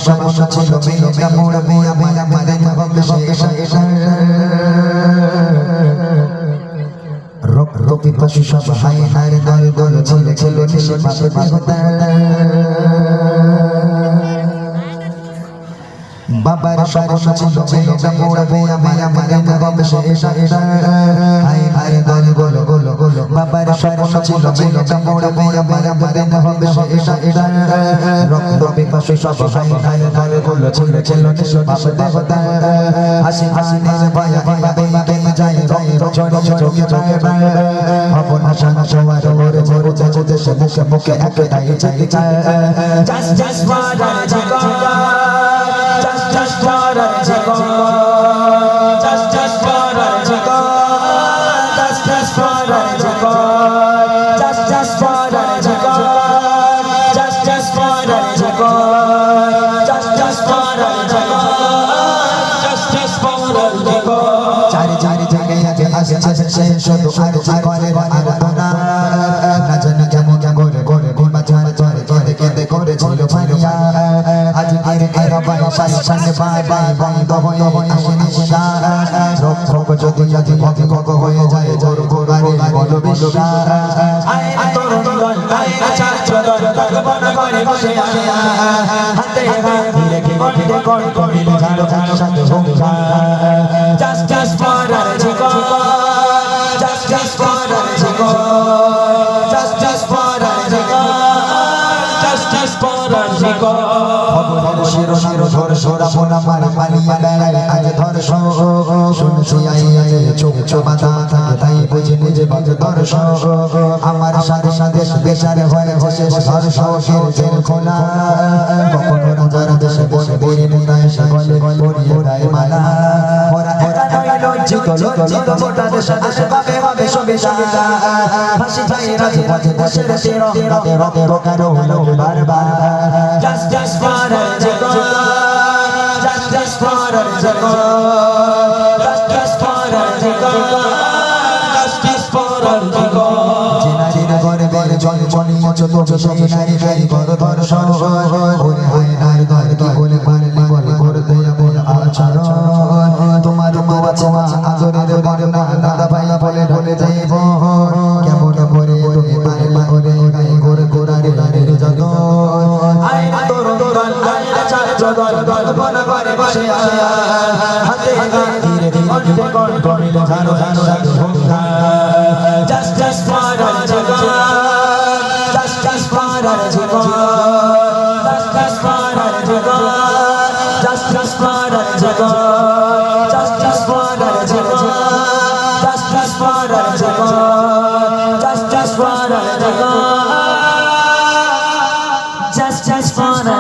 সমস্যা ছিল মেয়েটা মরবে আমার মারে হবে শেষ রক্তি পশু সব হায় হায় দল দল ছিল ছিল ছিল পাপে পাপে বাবার সমস্যা ছিল মেয়েটা মরবে আমার মারে হবে শেষ হায় হায় দল বলো বলো বলো বাবার সমস্যা ছিল মেয়েটা মরবে আমার মারে হবে শেষ রক্তি পশু সব হায় হায় দল বলো ছিল ছিল ছিল পাপে পাপে হাসি হাসি নিজে ভায়া ভায়া যায় চলে চোখে চোখে আপন আশানা সবার ওরে ওরে যাচ্ছে দেশে মুখে মুখে একটাই চাই just for the jigo just for the jigo just for the jigo just for the jigo just for the jigo just for the jigo just for the jigo just for the jigo চারি চারি জায়গায় আসছে সে শুধু আর করে আরাধনা না জানি কেমন করে করে বাজার চলে চলে কেঁদে করেছিল ভাইয়া আজ গিরে গিরা বাই বাই সামনে বাই বাই বন্ধ হয়ে আসেনি সা রক্ষ যদি যদি ভগে ভগ হয়ে যায় জোর গোরারে বলো বিশ্বাস আয় তরুণ দল আয় ছাত্র দল ভগবান করে বসে হাতে হাতে রেখে বন্ধে কোন কমিলে ঝাড়ো ঝাড়ো সাথে হোগা just for the jigo just for the jigo just for the jigo just for the jigo শিরো শিরো ধর সোরা মোনা মারি পালিয়া বেড়ায় আজ ধর শুনছি আই চোখ চোবাতা তাই বুঝে নিজে বাজে ধর আমার সাথে সাথে বেচারে হয়ে বসে ধর শোকের জেল খোলা কখনো নজর দেশে বসে বলে নেয় সে গলে পরিয়ে দেয় মালা ওরা একা নয় লজ্জিত লজ্জিত মোটা দেশে দেশে পাবে হবে সবে সাজা হাসি যায় রাজপথে দেশের তেরো তেরো কারো হলো বারবার just for the jigo just for the jigo just for the jigo just for the jigo জিনা জিনা করে করে চল চল চল চল সব নারী নারী কর ধর সর ওরে হায় নারী ধর কি বলে পারে বলে করতে বলে আচরণ তোমার তো আছে মা আদরের বর্ণনা দাদা ভাই বলে বলে যাইব কেমন করে তুমি পারে করে গাই করে গোরারে গারের যত আয় তরুণ দল আয় ছাত্র দল গল্পনা করে বসে হাতে ধীরে ধীরে কোন কমিলে ঝাড়ো ঝাড়ো রাখো হোগা just for the jigo just for the jigo just for the jigo just for the jigo just for the jigo just for the jigo just for the jigo just for the